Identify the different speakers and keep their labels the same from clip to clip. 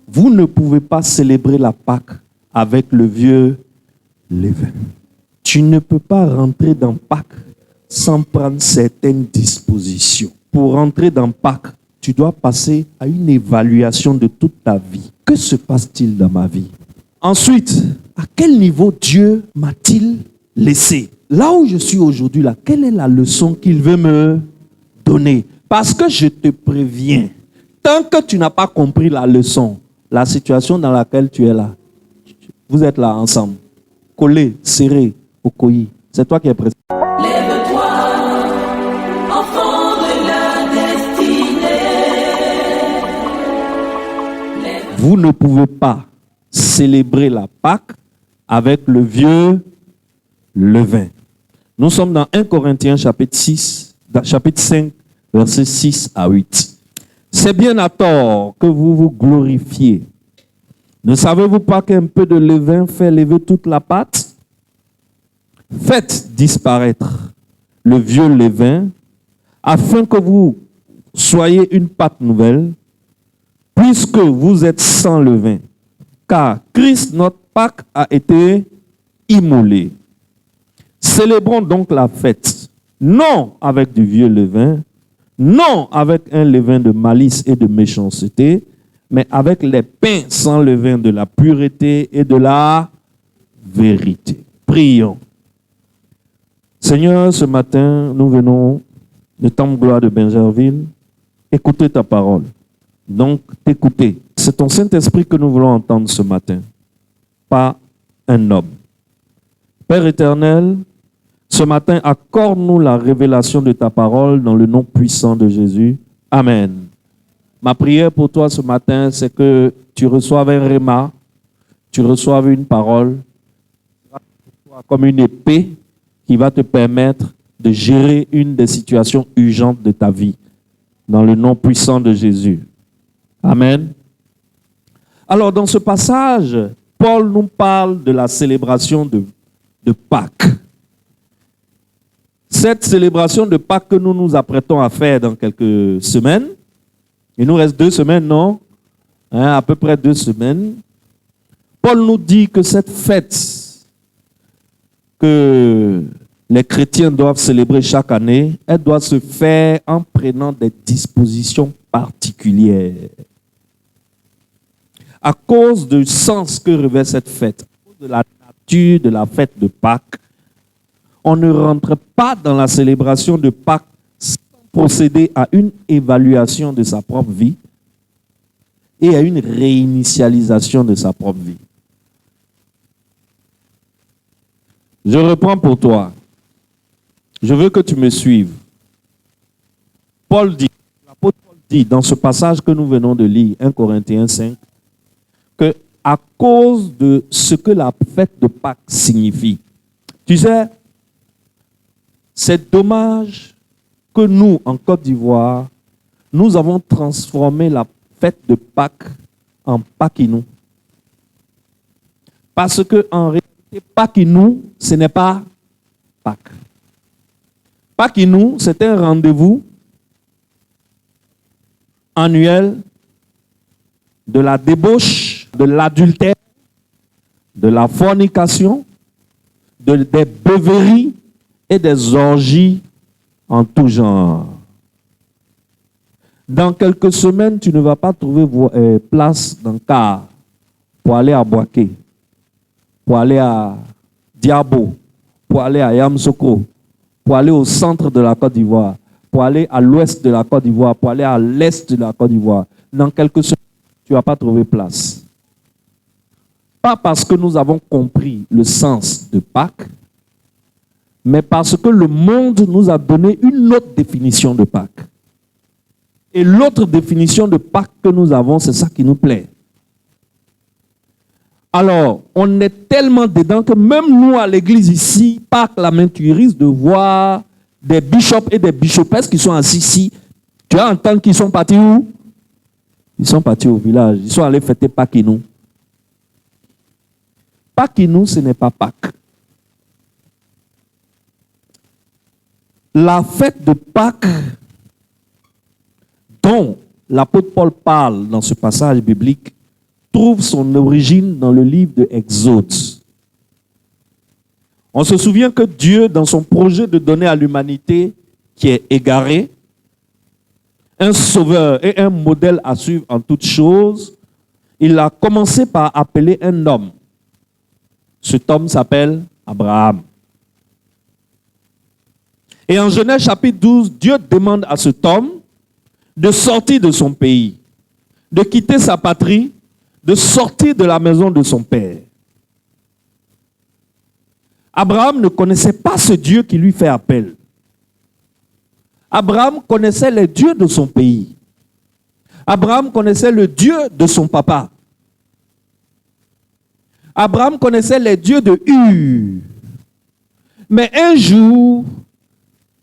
Speaker 1: Vous ne pouvez pas célébrer la Pâque avec le vieux levain. Tu ne peux pas rentrer dans Pâques sans prendre certaines dispositions. Pour rentrer dans Pâques, tu dois passer à une évaluation de toute ta vie. Que se passe-t-il dans ma vie? Ensuite, à quel niveau Dieu m'a-t-il laissé? Là où je suis aujourd'hui, là, quelle est la leçon qu'il veut me donner? Parce que je te préviens, tant que tu n'as pas compris la leçon, la situation dans laquelle tu es là, vous êtes là ensemble, collés, serrés, au coï. C'est toi qui es présent.
Speaker 2: Lève-toi, enfant de la destinée.
Speaker 1: Vous ne pouvez pas célébrer la Pâque avec le vieux levain. Nous sommes dans 1 Corinthiens chapitre 5, versets 6 à 8. C'est bien à tort que vous vous glorifiez. Ne savez-vous pas qu'un peu de levain fait lever toute la pâte? Faites disparaître le vieux levain, afin que vous soyez une pâte nouvelle, puisque vous êtes sans levain. Car Christ, notre Pâque, a été immolé. Célébrons donc la fête, non avec du vieux levain, non avec un levain de malice et de méchanceté, mais avec les pains sans levain de la pureté et de la vérité. Prions. Seigneur, ce matin, nous venons de Temple Gloire de Bingerville écouter ta parole. Donc, t'écouter. C'est ton Saint-Esprit que nous voulons entendre ce matin, pas un homme. Père éternel, ce matin, accorde-nous la révélation de ta parole dans le nom puissant de Jésus. Amen. Ma prière pour toi ce matin, c'est que tu reçoives un réma, tu reçoives une parole comme une épée qui va te permettre de gérer une des situations urgentes de ta vie. Dans le nom puissant de Jésus. Amen. Alors, dans ce passage, Paul nous parle de la célébration de Pâques. Cette célébration de Pâques que nous nous apprêtons à faire dans quelques semaines, il nous reste 2 semaines, non? À peu près 2 semaines. Paul nous dit que cette fête que les chrétiens doivent célébrer chaque année, elle doit se faire en prenant des dispositions particulières. À cause du sens que revêt cette fête, à cause de la nature de la fête de Pâques, on ne rentre pas dans la célébration de Pâques sans procéder à une évaluation de sa propre vie et à une réinitialisation de sa propre vie. Je reprends pour toi. Je veux que tu me suives. L'apôtre Paul dit dans ce passage que nous venons de lire, 1 Corinthiens 5, que à cause de ce que la fête de Pâques signifie, tu sais, c'est dommage que nous, en Côte d'Ivoire, nous avons transformé la fête de Pâques en Paquinou. Parce qu'en réalité, Paquinou, ce n'est pas Pâques. Paquinou, c'est un rendez-vous annuel de la débauche, de l'adultère, de la fornication, des beuveries et des orgies en tout genre. Dans quelques semaines, tu ne vas pas trouver place dans le car pour aller à Boaké, pour aller à Diabo, pour aller à Yamsoko, pour aller au centre de la Côte d'Ivoire, pour aller à l'ouest de la Côte d'Ivoire, pour aller à l'est de la Côte d'Ivoire. Dans quelques semaines, tu ne vas pas trouver place. Pas parce que nous avons compris le sens de Pâques, mais parce que le monde nous a donné une autre définition de Pâques. Et l'autre définition de Pâques que nous avons, c'est ça qui nous plaît. Alors, on est tellement dedans que même nous, à l'église ici, Pâques, la main, tu risques de voir des bishops et des bishopesses qui sont assis ici. Tu as entendu qu'ils sont partis où? Ils sont partis au village. Ils sont allés fêter Paquinou. Paquinou, ce n'est pas Pâques. La fête de Pâques dont l'apôtre Paul parle dans ce passage biblique trouve son origine dans le livre de Exode. On se souvient que Dieu, dans son projet de donner à l'humanité qui est égarée, un sauveur et un modèle à suivre en toutes choses, il a commencé par appeler un homme. Cet homme s'appelle Abraham. Et en Genèse chapitre 12, Dieu demande à cet homme de sortir de son pays, de quitter sa patrie, de sortir de la maison de son père. Abraham ne connaissait pas ce Dieu qui lui fait appel. Abraham connaissait les dieux de son pays. Abraham connaissait le Dieu de son papa. Abraham connaissait les dieux de Ur. Mais un jour,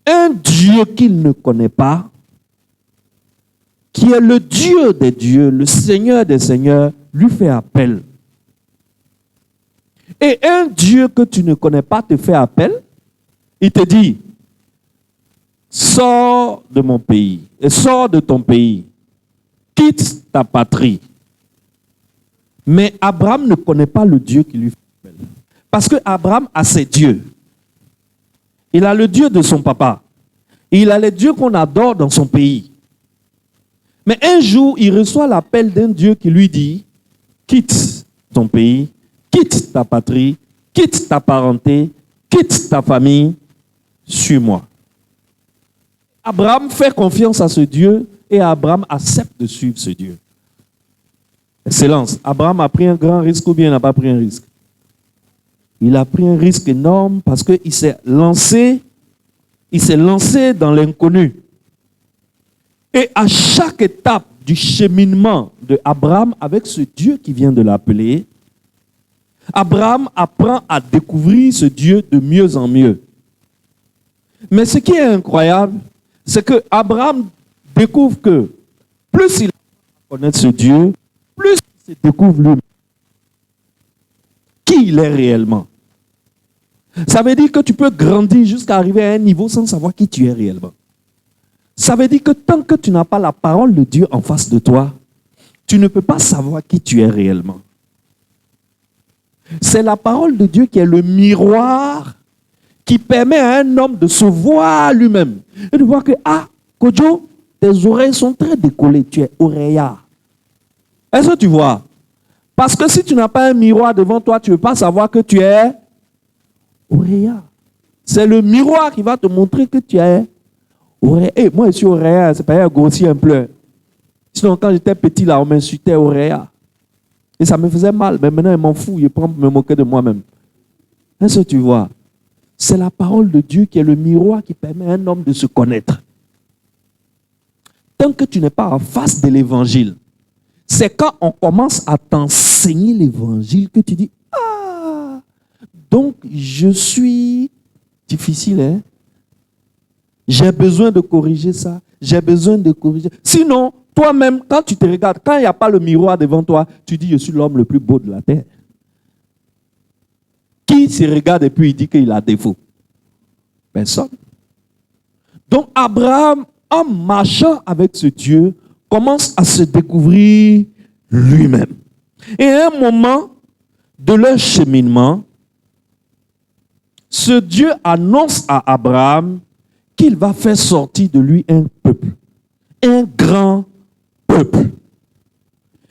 Speaker 1: un Dieu qu'il ne connaît pas, qui est le Dieu des dieux, le Seigneur des seigneurs, lui fait appel. Et un Dieu que tu ne connais pas te fait appel, il te dit, sors de mon pays, et sors de ton pays, quitte ta patrie. Mais Abraham ne connaît pas le Dieu qui lui fait appel. Parce que Abraham a ses dieux. Il a le Dieu de son papa. Il a les dieux qu'on adore dans son pays. Mais un jour, il reçoit l'appel d'un Dieu qui lui dit, quitte ton pays, quitte ta patrie, quitte ta parenté, quitte ta famille, suis-moi. Abraham fait confiance à ce Dieu et Abraham accepte de suivre ce Dieu. Excellence. Abraham a pris un grand risque ou bien il n'a pas pris un risque? Il a pris un risque énorme parce qu'il s'est lancé dans l'inconnu. Et à chaque étape du cheminement de Abraham avec ce Dieu qui vient de l'appeler, Abraham apprend à découvrir ce Dieu de mieux en mieux. Mais ce qui est incroyable, c'est que Abraham découvre que plus il connaît ce Dieu, plus il se découvre lui-même qui il est réellement. Ça veut dire que tu peux grandir jusqu'à arriver à un niveau sans savoir qui tu es réellement. Ça veut dire que tant que tu n'as pas la parole de Dieu en face de toi, tu ne peux pas savoir qui tu es réellement. C'est la parole de Dieu qui est le miroir qui permet à un homme de se voir lui-même et de voir que, ah, Kojo, tes oreilles sont très décollées, tu es oreillard. Est-ce que tu vois? Parce que si tu n'as pas un miroir devant toi, tu ne peux pas savoir que tu es oreillard. C'est le miroir qui va te montrer que tu es oreillard. Hey, moi, je suis oreillard, c'est pas grossier un peu. Sinon, quand j'étais petit, là, on m'insultait oreillard. Et ça me faisait mal. Mais maintenant, je m'en fous, je prends me moquer de moi-même. Est-ce que tu vois? C'est la parole de Dieu qui est le miroir qui permet à un homme de se connaître. Tant que tu n'es pas en face de l'évangile, c'est quand on commence à t'enseigner l'évangile que tu dis, ah, donc je suis difficile, hein? J'ai besoin de corriger ça, j'ai besoin de corriger. Sinon, toi-même, quand tu te regardes, quand il n'y a pas le miroir devant toi, tu dis, je suis l'homme le plus beau de la terre. Qui se regarde et puis il dit qu'il a défaut? Personne. Donc Abraham, en marchant avec ce Dieu, commence à se découvrir lui-même. Et à un moment de leur cheminement, ce Dieu annonce à Abraham qu'il va faire sortir de lui un peuple, un grand peuple.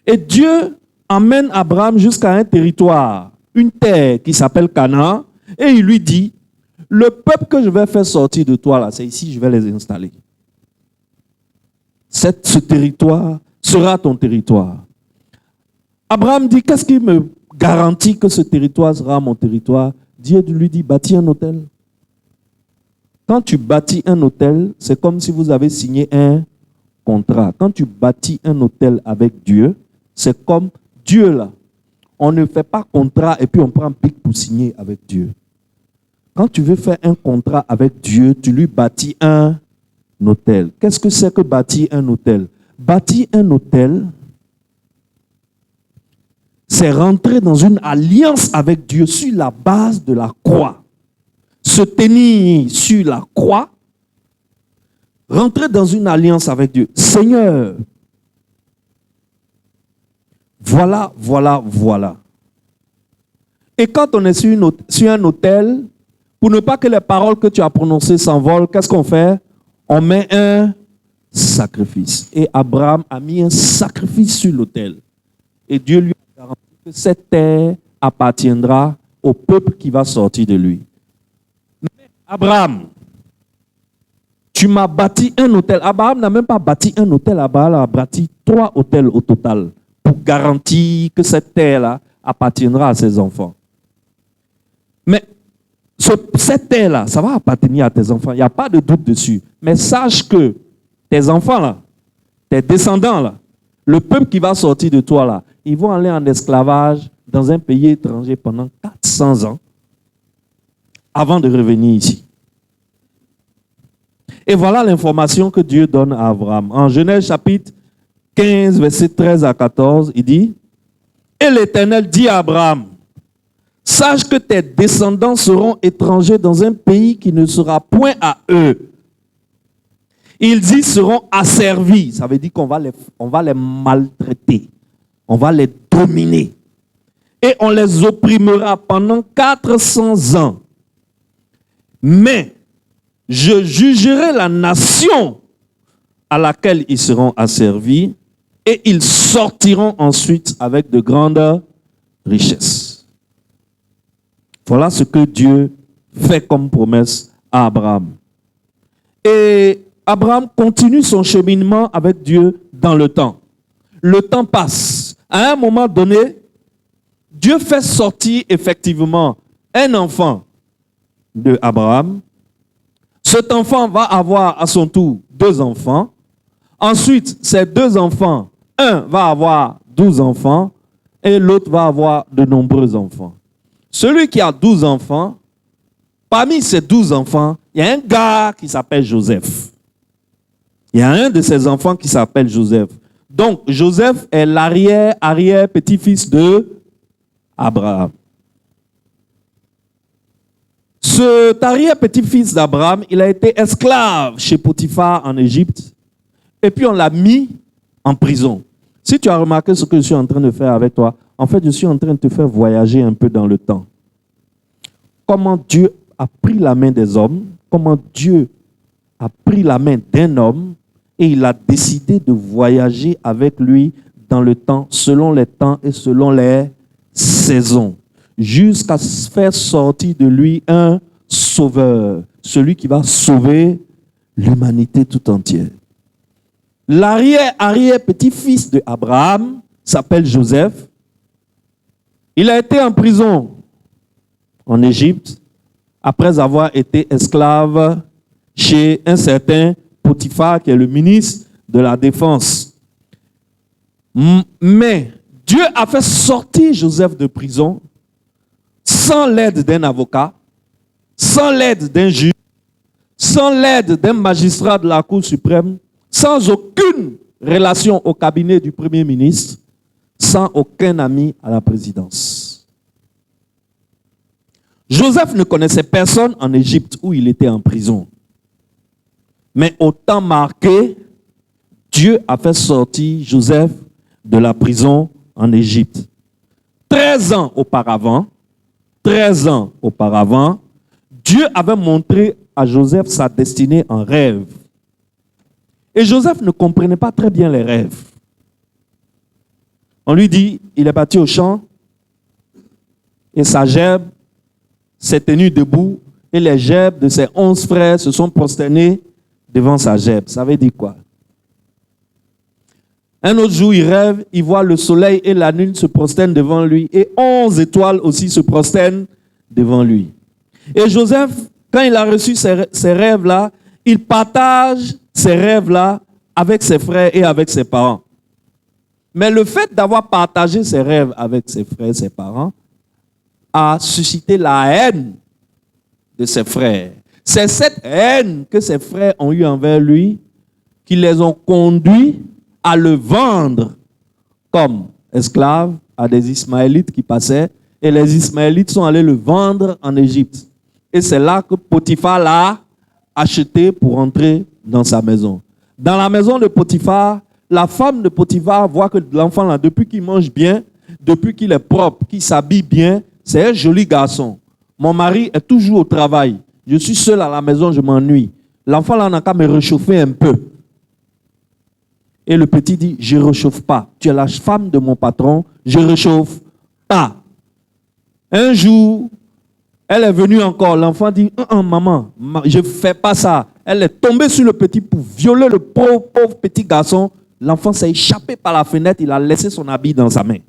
Speaker 1: Et Dieu emmène Abraham jusqu'à un territoire, une terre qui s'appelle Canaan, et il lui dit, le peuple que je vais faire sortir de toi, là, c'est ici, je vais les installer. Ce territoire sera ton territoire. Abraham dit, qu'est-ce qui me garantit que ce territoire sera mon territoire? Dieu lui dit, bâtis un hôtel. Quand tu bâtis un hôtel, c'est comme si vous avez signé un contrat. Quand tu bâtis un hôtel avec Dieu, c'est comme Dieu là. On ne fait pas contrat et puis on prend un pic pour signer avec Dieu. Quand tu veux faire un contrat avec Dieu, tu lui bâtis un hôtel. Qu'est-ce que c'est que bâtir un hôtel? Bâtir un hôtel, c'est rentrer dans une alliance avec Dieu sur la base de la croix. Se tenir sur la croix, rentrer dans une alliance avec Dieu. Seigneur, Voilà. Et quand on est sur un autel, pour ne pas que les paroles que tu as prononcées s'envolent, qu'est-ce qu'on fait? On met un sacrifice. Et Abraham a mis un sacrifice sur l'autel. Et Dieu lui a garanti que cette terre appartiendra au peuple qui va sortir de lui. Mais Abraham, tu m'as bâti un autel. Abraham n'a même pas bâti un autel. Abraham a bâti 3 hôtels au total pour garantir que cette terre-là appartiendra à ses enfants. Mais cette terre-là, ça va appartenir à tes enfants. Il n'y a pas de doute dessus. Mais sache que tes enfants, là, tes descendants, là, le peuple qui va sortir de toi, là, ils vont aller en esclavage dans un pays étranger pendant 400 ans avant de revenir ici. Et voilà l'information que Dieu donne à Abraham. En Genèse chapitre 15, versets 13 à 14, il dit, « Et l'Éternel dit à Abraham, sache que tes descendants seront étrangers dans un pays qui ne sera point à eux. Il dit seront asservis. Ça veut dire qu'on va les maltraiter. On va les dominer. Et on les opprimera pendant 400 ans. Mais je jugerai la nation à laquelle ils seront asservis et ils sortiront ensuite avec de grandes richesses. » Voilà ce que Dieu fait comme promesse à Abraham. Et Abraham continue son cheminement avec Dieu dans le temps. Le temps passe. À un moment donné, Dieu fait sortir effectivement un enfant de Abraham. Cet enfant va avoir à son tour 2 enfants. Ensuite, ces 2 enfants, un va avoir 12 enfants et l'autre va avoir de nombreux enfants. Celui qui a 12 enfants, parmi ces 12 enfants, il y a un gars qui s'appelle Joseph. Il y a un de ses enfants qui s'appelle Joseph. Donc, Joseph est l'arrière-petit-fils de Abraham. Cet arrière-petit-fils d'Abraham, il a été esclave chez Potiphar en Égypte. Et puis, on l'a mis en prison. Si tu as remarqué ce que je suis en train de faire avec toi, en fait, je suis en train de te faire voyager un peu dans le temps. Comment Dieu a pris la main des hommes, comment Dieu a pris la main d'un homme et il a décidé de voyager avec lui dans le temps, selon les temps et selon les saisons, jusqu'à faire sortir de lui un sauveur, celui qui va sauver l'humanité tout entière. L'arrière-petit-fils de Abraham s'appelle Joseph. Il a été en prison en Égypte après avoir été esclave chez un certain Potiphar qui est le ministre de la Défense. Mais Dieu a fait sortir Joseph de prison sans l'aide d'un avocat, sans l'aide d'un juge, sans l'aide d'un magistrat de la Cour suprême, sans aucune relation au cabinet du Premier ministre, sans aucun ami à la présidence. Joseph ne connaissait personne en Égypte où il était en prison. Mais au temps marqué, Dieu a fait sortir Joseph de la prison en Égypte. 13 ans auparavant, Dieu avait montré à Joseph sa destinée en rêve. Et Joseph ne comprenait pas très bien les rêves. On lui dit, il est parti au champ et sa gerbes s'est tenue debout et les gerbes de ses 11 frères se sont prosternés devant sa gerbe. Ça veut dire quoi? Un autre jour, il rêve, il voit le soleil et la lune se prosternent devant lui et 11 étoiles aussi se prosternent devant lui. Et Joseph, quand il a reçu ces rêves-là, il partage ces rêves-là avec ses frères et avec ses parents. Mais le fait d'avoir partagé ses rêves avec ses frères et ses parents a suscité la haine de ses frères. C'est cette haine que ses frères ont eue envers lui qui les ont conduits à le vendre comme esclave à des Ismaélites qui passaient. Et les Ismaélites sont allés le vendre en Égypte. Et c'est là que Potiphar l'a acheté pour entrer dans sa maison. Dans la maison de Potiphar, la femme de Potiphar voit que l'enfant là, depuis qu'il mange bien, depuis qu'il est propre, qu'il s'habille bien, c'est un joli garçon. Mon mari est toujours au travail. Je suis seul à la maison, je m'ennuie. L'enfant là n'a qu'à me réchauffer un peu. Et le petit dit, je ne réchauffe pas. Tu es la femme de mon patron, je ne réchauffe pas. Un jour, elle est venue encore. L'enfant dit, maman, je ne fais pas ça. Elle est tombée sur le petit pour violer le pauvre petit garçon. L'enfant s'est échappé par la fenêtre, il a laissé son habit dans sa main.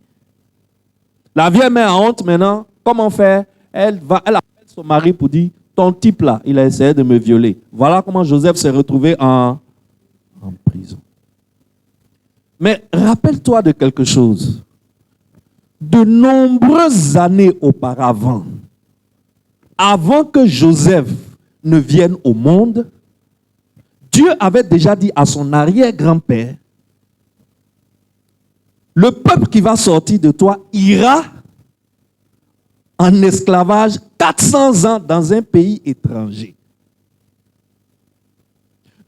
Speaker 1: La vieille mère a honte maintenant. Comment faire? Elle appelle son mari pour dire, ton type là, il a essayé de me violer. Voilà comment Joseph s'est retrouvé en prison. Mais rappelle-toi de quelque chose. De nombreuses années auparavant, avant que Joseph ne vienne au monde, Dieu avait déjà dit à son arrière-grand-père, le peuple qui va sortir de toi ira en esclavage 400 ans dans un pays étranger.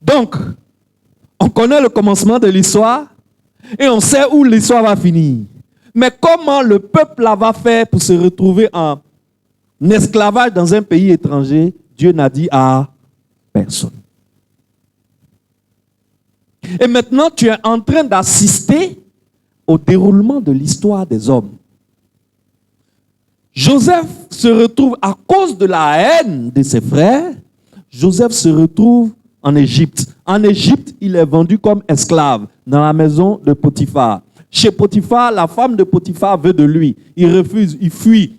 Speaker 1: Donc, on connaît le commencement de l'histoire et on sait où l'histoire va finir. Mais comment le peuple là va faire pour se retrouver en esclavage dans un pays étranger, Dieu n'a dit à personne. Et maintenant, tu es en train d'assister au déroulement de l'histoire des hommes. Joseph se retrouve, à cause de la haine de ses frères, Joseph se retrouve en Égypte. En Égypte, il est vendu comme esclave dans la maison de Potiphar. Chez Potiphar, la femme de Potiphar veut de lui. Il refuse, il fuit.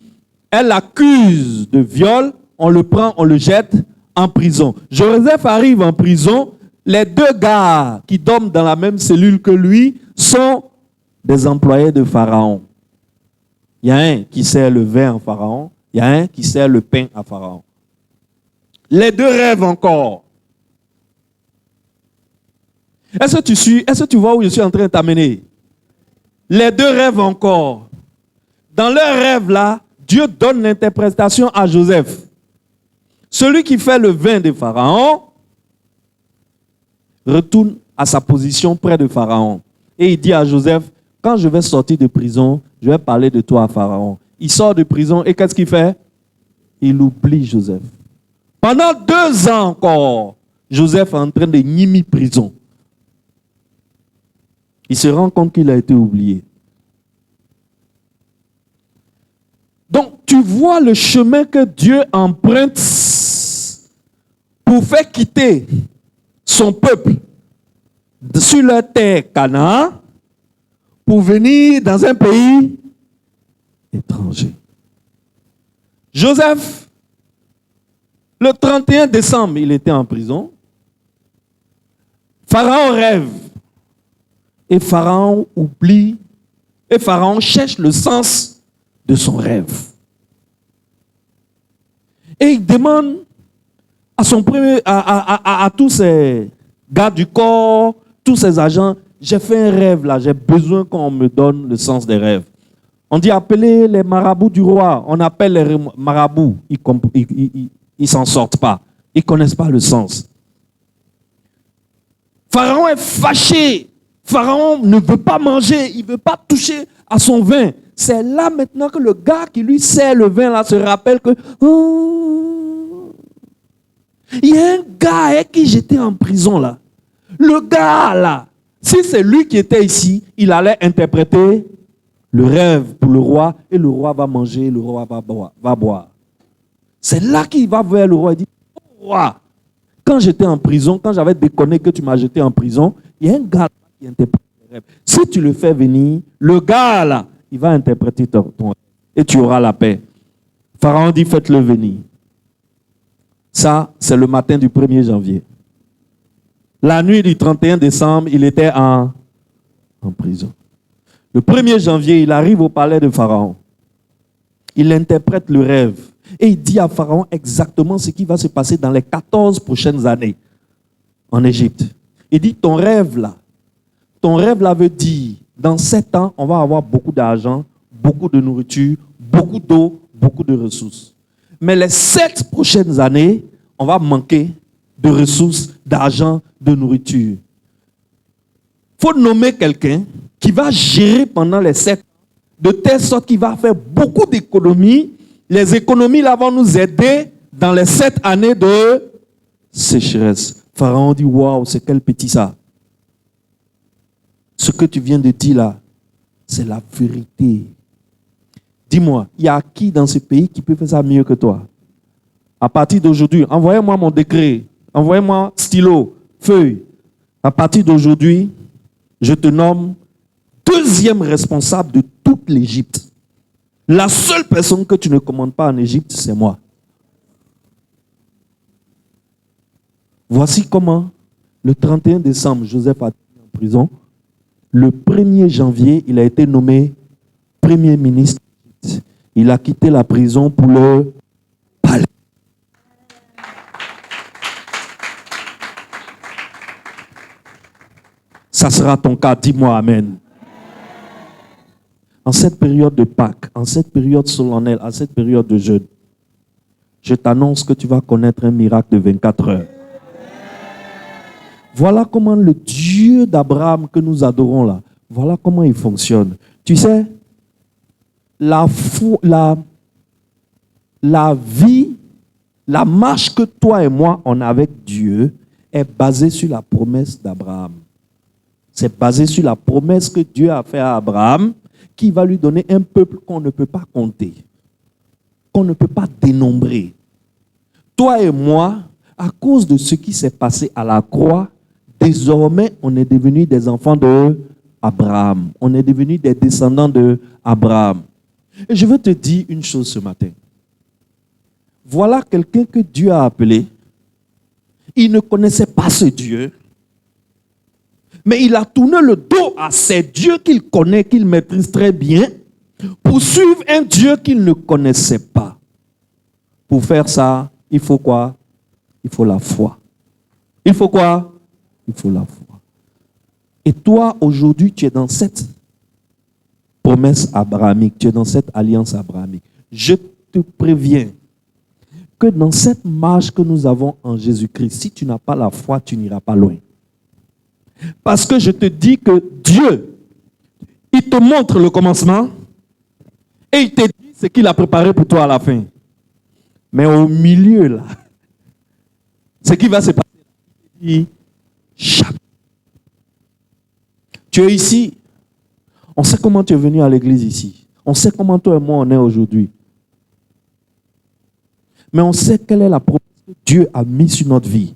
Speaker 1: Elle l'accuse de viol, on le prend, on le jette en prison. Joseph arrive en prison, les deux gars qui dorment dans la même cellule que lui sont des employés de Pharaon. Il y a un qui sert le vin à Pharaon, il y a un qui sert le pain à Pharaon. Les deux rêvent encore. Est-ce que tu suis? Est-ce que tu vois où je suis en train de t'amener? Les deux rêvent encore. Dans leur rêve là, Dieu donne l'interprétation à Joseph. Celui qui fait le vin de Pharaon retourne à sa position près de Pharaon. Et il dit à Joseph, quand je vais sortir de prison, je vais parler de toi à Pharaon. Il sort de prison et qu'est-ce qu'il fait? Il oublie Joseph. Pendant 2 ans encore, Joseph est en train de nier prison. Il se rend compte qu'il a été oublié. Donc, tu vois le chemin que Dieu emprunte pour faire quitter son peuple sur leur terre Canaan pour venir dans un pays étranger. Joseph, le 31 décembre, il était en prison. Pharaon rêve. Et Pharaon oublie. Et Pharaon cherche le sens de son rêve. Et il demande à son premier, à tous ses gardes du corps, tous ses agents, j'ai fait un rêve là, j'ai besoin qu'on me donne le sens des rêves. On dit appelez les marabouts du roi. On appelle les marabouts. Ils s'en sortent pas. Ils ne connaissent pas le sens. Pharaon est fâché. Pharaon ne veut pas manger. Il ne veut pas toucher à son vin. C'est là maintenant que le gars qui lui sert le vin là se rappelle que il y a un gars avec qui j'étais en prison là. Le gars là, si c'est lui qui était ici, il allait interpréter le rêve pour le roi et le roi va manger, le roi va boire. C'est là qu'il va vers le roi et dit, oh roi, quand j'étais en prison, quand j'avais déconné que tu m'as jeté en prison, il y a un gars qui interprète le rêve. Si tu le fais venir, le gars là, il va interpréter ton rêve et tu auras la paix. Pharaon dit, faites-le venir. Ça, c'est le matin du 1er janvier. La nuit du 31 décembre, il était en prison. Le 1er janvier, il arrive au palais de Pharaon. Il interprète le rêve. Et il dit à Pharaon exactement ce qui va se passer dans les 14 prochaines années en Égypte. Il dit, ton rêve là veut dire, dans 7 ans, on va avoir beaucoup d'argent, beaucoup de nourriture, beaucoup d'eau, beaucoup de ressources. Mais les 7 prochaines années, on va manquer de ressources, d'argent, de nourriture. faut nommer quelqu'un qui va gérer pendant les 7 ans, de telle sorte qu'il va faire beaucoup d'économies. Les économies là vont nous aider dans les 7 années de sécheresse. Pharaon dit, waouh, c'est quel petit ça. Ce que tu viens de dire là, c'est la vérité. Dis-moi, il y a qui dans ce pays qui peut faire ça mieux que toi? À partir d'aujourd'hui, envoyez-moi mon décret, envoyez-moi stylo, feuille. À partir d'aujourd'hui, je te nomme deuxième responsable de toute l'Égypte. La seule personne que tu ne commandes pas en Égypte, c'est moi. Voici comment, le 31 décembre, Joseph a été en prison. Le 1er janvier, il a été nommé Premier ministre. Il a quitté la prison pour le palais. Ça sera ton cas, dis-moi amen. En cette période de Pâques, en cette période solennelle, en cette période de jeûne, je t'annonce que tu vas connaître un miracle de 24 heures. Voilà comment le Dieu d'Abraham que nous adorons là, voilà comment il fonctionne. Tu sais, la vie, la marche que toi et moi on a avec Dieu est basée sur la promesse d'Abraham. C'est basé sur la promesse que Dieu a faite à Abraham, qui va lui donner un peuple qu'on ne peut pas compter, qu'on ne peut pas dénombrer. Toi et moi, à cause de ce qui s'est passé à la croix, désormais, on est devenus des enfants d'Abraham. On est devenus des descendants d'Abraham. Et je veux te dire une chose ce matin. Voilà quelqu'un que Dieu a appelé. Il ne connaissait pas ce Dieu. Mais il a tourné le dos à ces dieux qu'il connaît, qu'il maîtrise très bien, pour suivre un Dieu qu'il ne connaissait pas. Pour faire ça, il faut quoi? Il faut la foi. Il faut quoi? Il faut la foi. Et toi, aujourd'hui, tu es dans cette promesse abrahamique, tu es dans cette alliance abrahamique. Je te préviens que dans cette marche que nous avons en Jésus-Christ, si tu n'as pas la foi, tu n'iras pas loin. Parce que je te dis que Dieu, il te montre le commencement et il te dit ce qu'il a préparé pour toi à la fin. Mais au milieu, là, ce qui va se passer, il dit, tu es ici. On sait comment tu es venu à l'église ici. On sait comment toi et moi on est aujourd'hui. Mais on sait quelle est la promesse que Dieu a mise sur notre vie.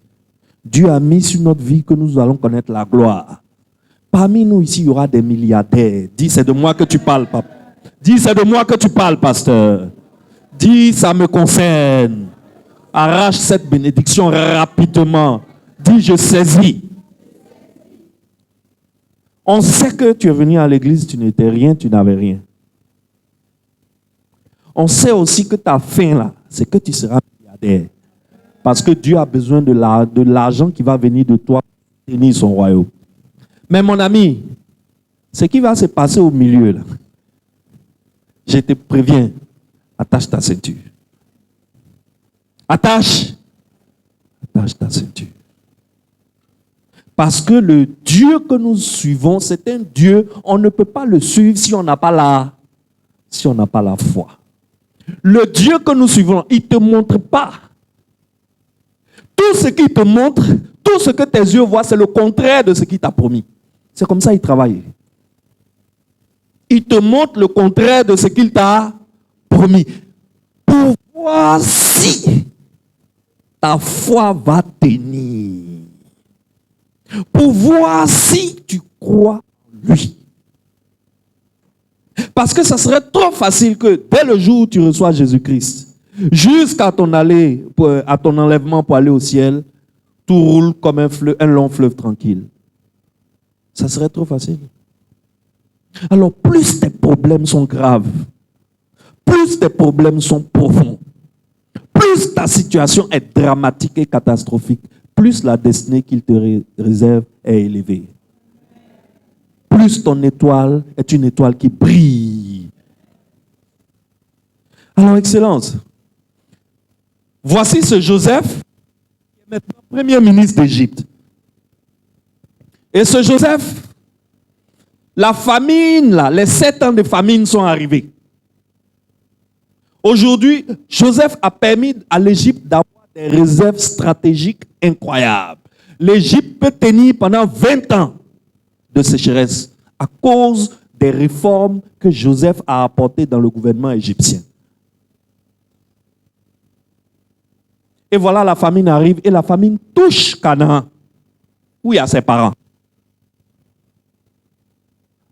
Speaker 1: Dieu a mis sur notre vie que nous allons connaître la gloire. Parmi nous ici, il y aura des milliardaires. Dis, c'est de moi que tu parles, papa. Dis, c'est de moi que tu parles, pasteur. Dis, ça me concerne. Arrache cette bénédiction rapidement. Dis, je saisis. On sait que tu es venu à l'église, tu n'étais rien, tu n'avais rien. On sait aussi que ta fin là, c'est que tu seras milliardaire. Parce que Dieu a besoin de l'argent qui va venir de toi pour tenir son royaume. Mais mon ami, ce qui va se passer au milieu, là, je te préviens, attache ta ceinture. Attache ta ceinture. Parce que le Dieu que nous suivons, c'est un Dieu, on ne peut pas le suivre si on n'a pas la foi. Le Dieu que nous suivons, il ne te montre pas. Tout ce qu'il te montre, tout ce que tes yeux voient, c'est le contraire de ce qu'il t'a promis. C'est comme ça qu'il travaille. Il te montre le contraire de ce qu'il t'a promis. Pour voir si ta foi va tenir. Pour voir si tu crois en lui. Parce que ça serait trop facile que dès le jour où tu reçois Jésus-Christ, jusqu'à ton enlèvement pour aller au ciel, tout roule comme un long fleuve tranquille. Ça serait trop facile. Alors, plus tes problèmes sont graves, plus tes problèmes sont profonds, plus ta situation est dramatique et catastrophique, plus la destinée qu'il te réserve est élevée. Plus ton étoile est une étoile qui brille. Alors, Excellence, voici ce Joseph, qui est maintenant premier ministre d'Égypte. Et ce Joseph, la famine, là, les 7 ans de famine sont arrivés. Aujourd'hui, Joseph a permis à l'Égypte d'avoir des réserves stratégiques incroyables. L'Égypte peut tenir pendant 20 ans de sécheresse à cause des réformes que Joseph a apportées dans le gouvernement égyptien. Et voilà, la famine arrive et la famine touche Canaan, où il y a ses parents.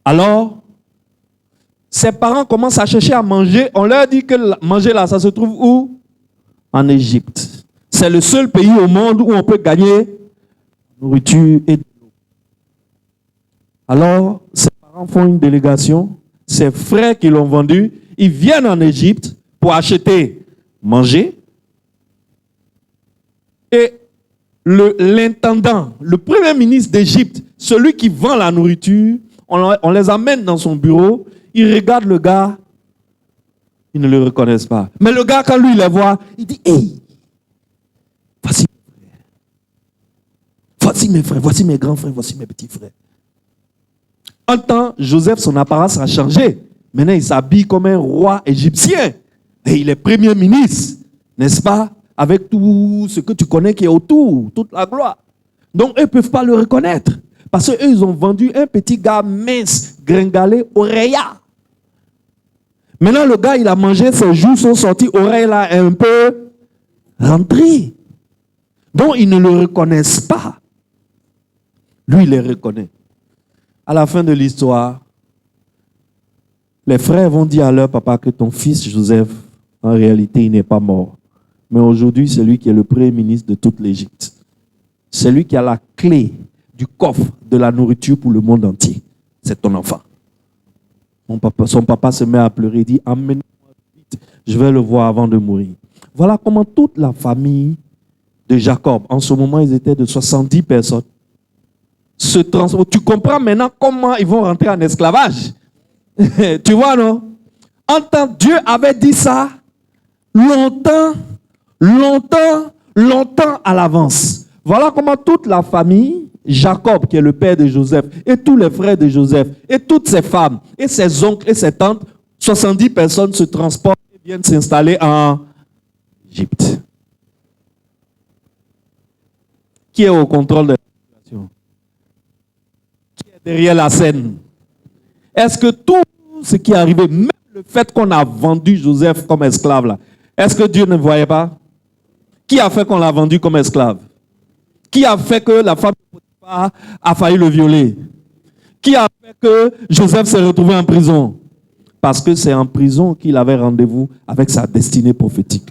Speaker 1: Alors, ses parents commencent à chercher à manger. On leur dit que manger là, ça se trouve où? En Égypte. C'est le seul pays au monde où on peut gagner nourriture et de l'eau. Alors, ses parents font une délégation. Ses frères qui l'ont vendu, ils viennent en Égypte pour acheter manger. Et l'intendant, le premier ministre d'Égypte, celui qui vend la nourriture, on les amène dans son bureau, il regarde le gars, ils ne le reconnaissent pas. Mais le gars, quand lui il les voit, il dit, hey, voici mes frères, voici mes grands frères, voici mes petits frères. En temps, Joseph, son apparence a changé. Maintenant, il s'habille comme un roi égyptien. Et il est premier ministre, n'est-ce pas? Avec tout ce que tu connais qui est autour, toute la gloire. Donc, eux ne peuvent pas le reconnaître. Parce qu'eux, ils ont vendu un petit gars mince, gringalé, Oreya. Maintenant, le gars, il a mangé, ses joues sont sorties, Oreya là, est un peu rentré. Donc, ils ne le reconnaissent pas. Lui, il les reconnaît. À la fin de l'histoire, les frères vont dire à leur papa que ton fils Joseph, en réalité, il n'est pas mort. Mais aujourd'hui, c'est lui qui est le premier ministre de toute l'Égypte. C'est lui qui a la clé du coffre de la nourriture pour le monde entier. C'est ton enfant. Son papa se met à pleurer. Il dit, amène-moi vite, je vais le voir avant de mourir. Voilà comment toute la famille de Jacob, en ce moment, ils étaient de 70 personnes, se transforment. Tu comprends maintenant comment ils vont rentrer en esclavage. Tu vois, non? En tant que Dieu avait dit ça longtemps à l'avance. Voilà comment toute la famille, Jacob, qui est le père de Joseph, et tous les frères de Joseph, et toutes ses femmes, et ses oncles et ses tantes, 70 personnes se transportent et viennent s'installer en Égypte. Qui est au contrôle de la situation? Qui est derrière la scène? Est-ce que tout ce qui est arrivé, même le fait qu'on a vendu Joseph comme esclave, là, est-ce que Dieu ne voyait pas? Qui a fait qu'on l'a vendu comme esclave? Qui a fait que la femme de Potiphar a failli le violer? Qui a fait que Joseph s'est retrouvé en prison? Parce que c'est en prison qu'il avait rendez-vous avec sa destinée prophétique.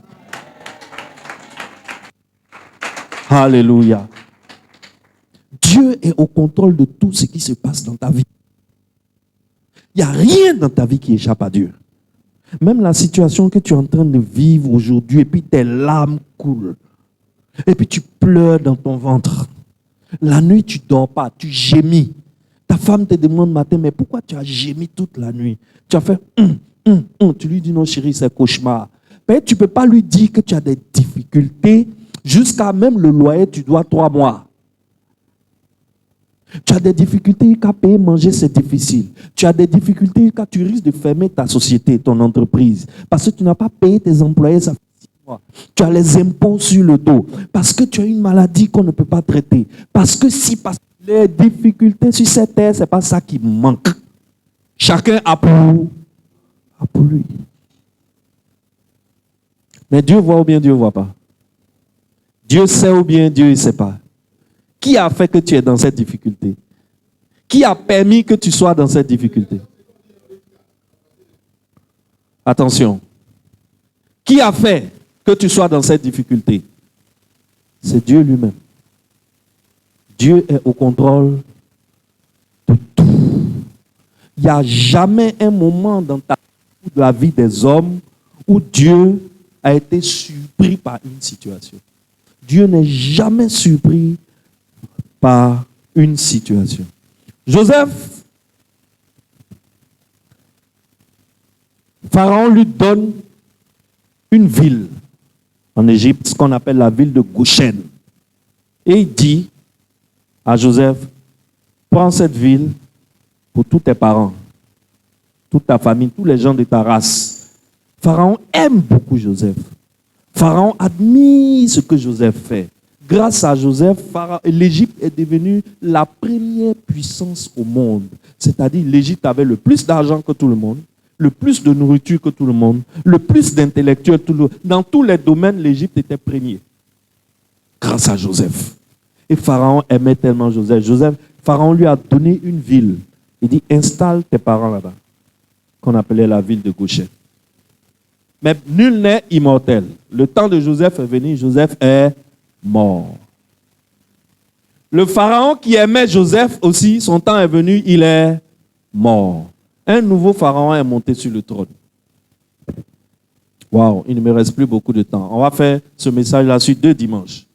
Speaker 1: Alléluia. Dieu est au contrôle de tout ce qui se passe dans ta vie. Il n'y a rien dans ta vie qui échappe à Dieu. Même la situation que tu es en train de vivre aujourd'hui, et puis tes larmes coulent. Et puis tu pleures dans ton ventre. La nuit, tu ne dors pas, tu gémis. Ta femme te demande matin, mais pourquoi tu as gémi toute la nuit? Tu as fait Tu lui dis non chérie, c'est cauchemar. Mais tu ne peux pas lui dire que tu as des difficultés. Jusqu'à même le loyer, tu dois 3 mois. Tu as des difficultés qu'à payer manger, c'est difficile. Tu as des difficultés quand tu risques de fermer ta société, ton entreprise. Parce que tu n'as pas payé tes employés, ça fait 6 mois. Tu as les impôts sur le dos. Parce que tu as une maladie qu'on ne peut pas traiter. Parce que les difficultés sur cette terre, ce n'est pas ça qui manque. Chacun a pour lui. Mais Dieu voit ou bien Dieu ne voit pas? Dieu sait ou bien Dieu ne sait pas? Qui a fait que tu es dans cette difficulté? Qui a permis que tu sois dans cette difficulté? Attention. Qui a fait que tu sois dans cette difficulté? C'est Dieu lui-même. Dieu est au contrôle de tout. Il n'y a jamais un moment dans la vie des hommes où Dieu a été surpris par une situation. Dieu n'est jamais surpris par une situation. Joseph, Pharaon lui donne une ville en Égypte, ce qu'on appelle la ville de Goshen. Et il dit à Joseph, prends cette ville pour tous tes parents, toute ta famille, tous les gens de ta race. Pharaon aime beaucoup Joseph. Pharaon admire ce que Joseph fait. Grâce à Joseph, l'Égypte est devenue la première puissance au monde. C'est-à-dire l'Égypte avait le plus d'argent que tout le monde, le plus de nourriture que tout le monde, le plus d'intellectuels. Dans tous les domaines, l'Égypte était premier. Grâce à Joseph. Et Pharaon aimait tellement Joseph. Pharaon lui a donné une ville. Il dit, installe tes parents là-bas, qu'on appelait la ville de Goshen. Mais nul n'est immortel. Le temps de Joseph est venu, Joseph est mort. Le pharaon qui aimait Joseph aussi, son temps est venu, il est mort. Un nouveau pharaon est monté sur le trône. Waouh, il ne me reste plus beaucoup de temps. On va faire ce message-là sur 2 dimanches.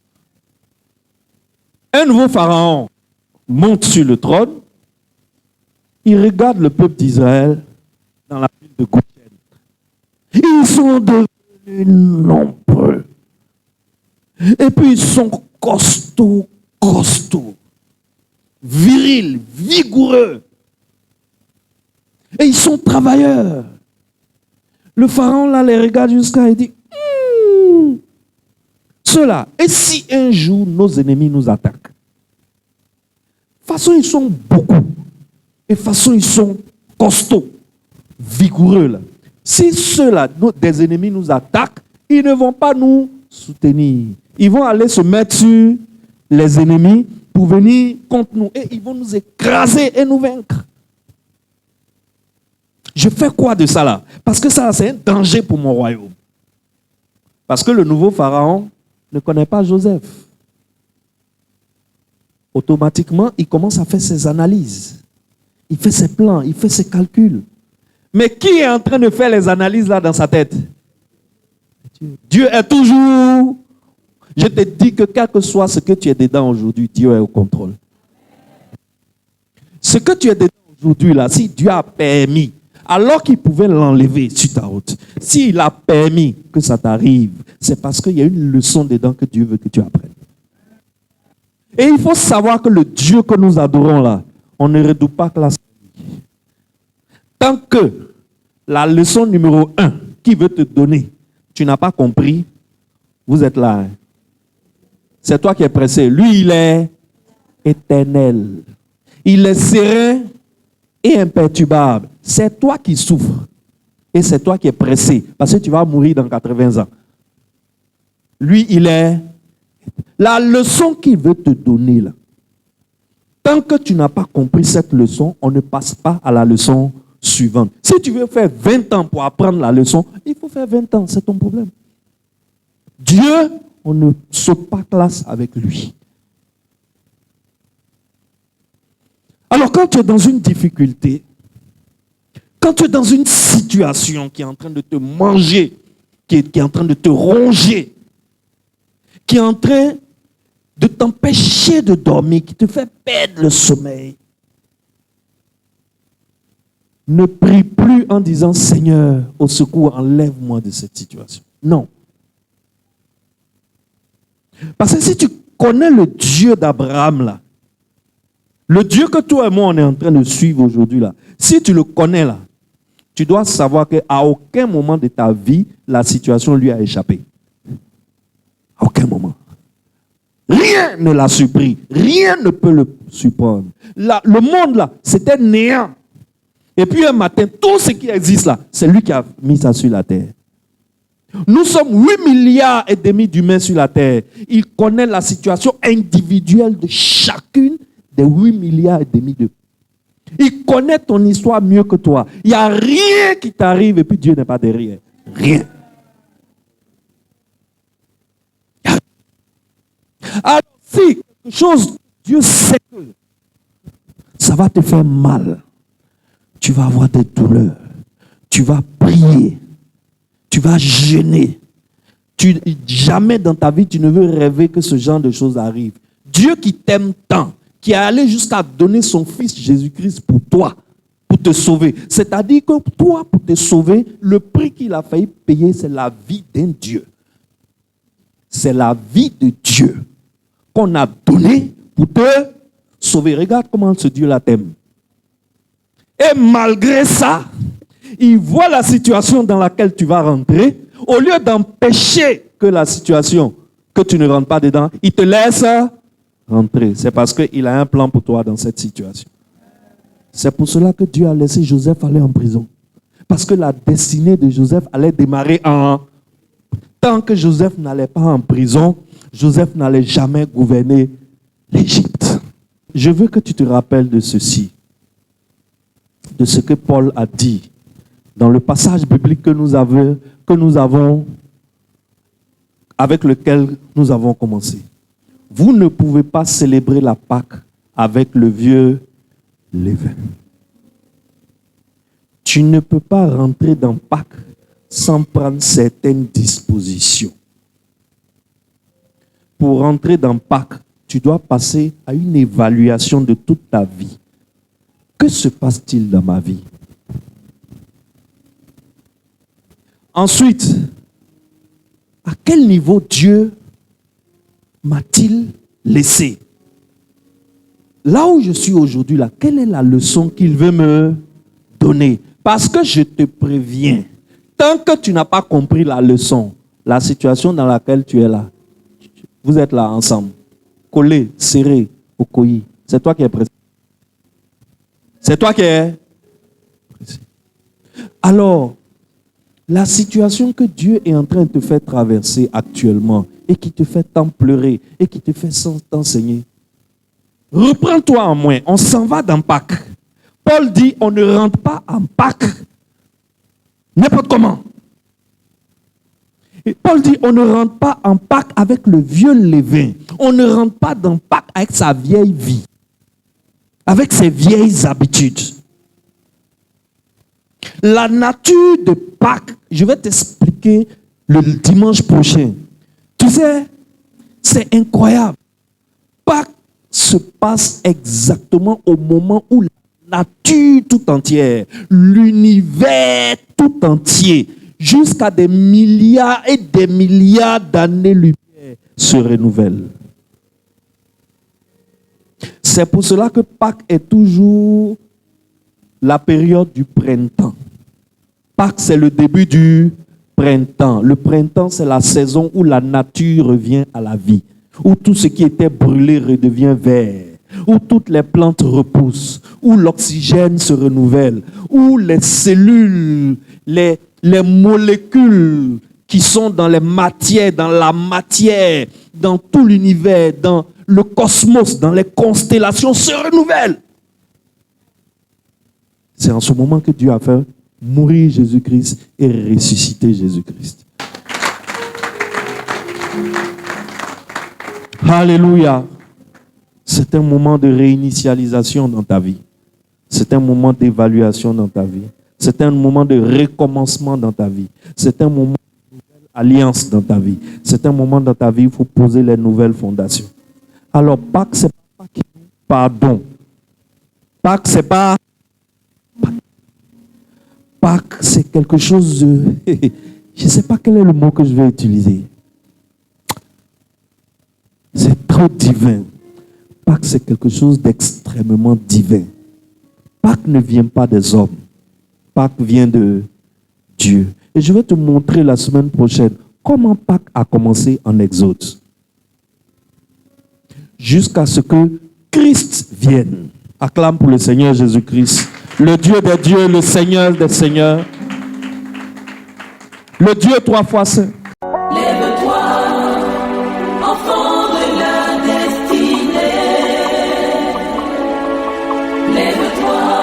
Speaker 1: Un nouveau pharaon monte sur le trône. Il regarde le peuple d'Israël dans la ville de Goshen. Ils sont devenus nombreux. Et puis ils sont costauds, virils, vigoureux. Et ils sont travailleurs. Le pharaon là les regarde jusqu'à et dit, ceux-là, et si un jour nos ennemis nous attaquent? De toute façon, ils sont beaucoup. Et de toute façon, ils sont costauds, vigoureux là. Si ceux-là, des ennemis nous attaquent, ils ne vont pas nous soutenir. Ils vont aller se mettre sur les ennemis pour venir contre nous. Et ils vont nous écraser et nous vaincre. Je fais quoi de ça là? Parce que ça, c'est un danger pour mon royaume. Parce que le nouveau pharaon ne connaît pas Joseph. Automatiquement, il commence à faire ses analyses. Il fait ses plans, il fait ses calculs. Mais qui est en train de faire les analyses là dans sa tête? Dieu est toujours... Je te dis que quel que soit ce que tu es dedans aujourd'hui, Dieu est au contrôle. Ce que tu es dedans aujourd'hui là, si Dieu a permis, alors qu'il pouvait l'enlever sur ta route, s'il a permis que ça t'arrive, c'est parce qu'il y a une leçon dedans que Dieu veut que tu apprennes. Et il faut savoir que le Dieu que nous adorons là, on ne redoute pas classe. Tant que la leçon numéro 1 qu'il veut te donner, tu n'as pas compris, vous êtes là. Hein? C'est toi qui es pressé. Lui, il est éternel. Il est serein et imperturbable. C'est toi qui souffres. Et c'est toi qui es pressé. Parce que tu vas mourir dans 80 ans. Lui, il est... La leçon qu'il veut te donner là. Tant que tu n'as pas compris cette leçon, on ne passe pas à la leçon suivante. Si tu veux faire 20 ans pour apprendre la leçon, il faut faire 20 ans, c'est ton problème. Dieu, on ne saute pas classe avec lui. Alors quand tu es dans une difficulté, quand tu es dans une situation qui est en train de te manger, qui est en train de te ronger, qui est en train de t'empêcher de dormir, qui te fait perdre le sommeil, ne prie plus en disant « Seigneur, au secours, enlève-moi de cette situation ». Non. Parce que si tu connais le Dieu d'Abraham, là, le Dieu que toi et moi, on est en train de suivre aujourd'hui, là, si tu le connais, là, tu dois savoir qu'à aucun moment de ta vie, la situation lui a échappé. À aucun moment. Rien ne l'a surpris. Rien ne peut le surprendre. Le monde, là, c'était néant. Et puis un matin, tout ce qui existe là, c'est lui qui a mis ça sur la terre. Nous sommes 8 milliards et demi d'humains sur la terre. Il connaît la situation individuelle de chacune des 8 milliards et demi de... Il connaît ton histoire mieux que toi. Il n'y a rien qui t'arrive et puis Dieu n'est pas derrière. Rien. Alors si quelque chose, Dieu sait que ça va te faire mal. Tu vas avoir des douleurs. Tu vas prier. Tu vas jeûner. Jamais dans ta vie, tu ne veux rêver que ce genre de choses arrive. Dieu qui t'aime tant, qui est allé jusqu'à donner son fils Jésus-Christ pour toi, pour te sauver. C'est-à-dire que toi, pour te sauver, le prix qu'il a failli payer, c'est la vie d'un Dieu. C'est la vie de Dieu qu'on a donnée pour te sauver. Regarde comment ce Dieu-là t'aime. Et malgré ça, il voit la situation dans laquelle tu vas rentrer. Au lieu d'empêcher que la situation, que tu ne rentres pas dedans, il te laisse rentrer. C'est parce qu'il a un plan pour toi dans cette situation. C'est pour cela que Dieu a laissé Joseph aller en prison. Parce que la destinée de Joseph allait démarrer en... Tant que Joseph n'allait pas en prison, Joseph n'allait jamais gouverner l'Égypte. Je veux que tu te rappelles de ceci, de ce que Paul a dit dans le passage biblique que nous avons, avec lequel nous avons commencé. Vous ne pouvez pas célébrer la Pâque avec le vieux levain. Tu ne peux pas rentrer dans Pâques sans prendre certaines dispositions. Pour rentrer dans Pâques, tu dois passer à une évaluation de toute ta vie. Que se passe-t-il dans ma vie? Ensuite, à quel niveau Dieu m'a-t-il laissé? Là où je suis aujourd'hui, là, quelle est la leçon qu'il veut me donner? Parce que je te préviens, tant que tu n'as pas compris la leçon, la situation dans laquelle tu es là, vous êtes là ensemble, collés, serrés au coï. C'est toi qui es pressé. C'est toi qui es pressé. Alors, la situation que Dieu est en train de te faire traverser actuellement et qui te fait tant pleurer et qui te fait t'enseigner, reprends-toi en main. On s'en va dans Pâques. Paul dit, on ne rentre pas en Pâques n'importe comment. Et Paul dit, on ne rentre pas en Pâques avec le vieux levain. On ne rentre pas dans Pâques avec sa vieille vie, avec ses vieilles habitudes. La nature de Pâques, je vais t'expliquer le dimanche prochain. Tu sais, c'est incroyable. Pâques se passe exactement au moment où la nature tout entière, l'univers tout entier, jusqu'à des milliards et des milliards d'années-lumière se renouvelle. C'est pour cela que Pâques est toujours la période du printemps. Pâques, c'est le début du printemps. Le printemps, c'est la saison où la nature revient à la vie, où tout ce qui était brûlé redevient vert, où toutes les plantes repoussent, où l'oxygène se renouvelle, où les cellules, les molécules qui sont dans les matières, dans la matière, dans tout l'univers, dans le cosmos, dans les constellations se renouvellent. C'est en ce moment que Dieu a fait mourir Jésus-Christ et ressusciter Jésus-Christ. Alléluia. C'est un moment de réinitialisation dans ta vie. C'est un moment d'évaluation dans ta vie. C'est un moment de recommencement dans ta vie. C'est un moment de nouvelle alliance dans ta vie. C'est un moment dans ta vie où il faut poser les nouvelles fondations. Alors, Pâques, c'est pas pardon. Pâques, c'est pas... Pâques, c'est quelque chose de... Je ne sais pas quel est le mot que je vais utiliser. C'est trop divin. Pâques, c'est quelque chose d'extrêmement divin. Pâques ne vient pas des hommes. Pâques vient de Dieu. Et je vais te montrer la semaine prochaine comment Pâques a commencé en Exode. Jusqu'à ce que Christ vienne. Acclame pour le Seigneur Jésus-Christ. Le Dieu des dieux, le Seigneur des seigneurs. Le Dieu 3 fois saint.
Speaker 2: Lève-toi, enfant de la destinée. Lève-toi.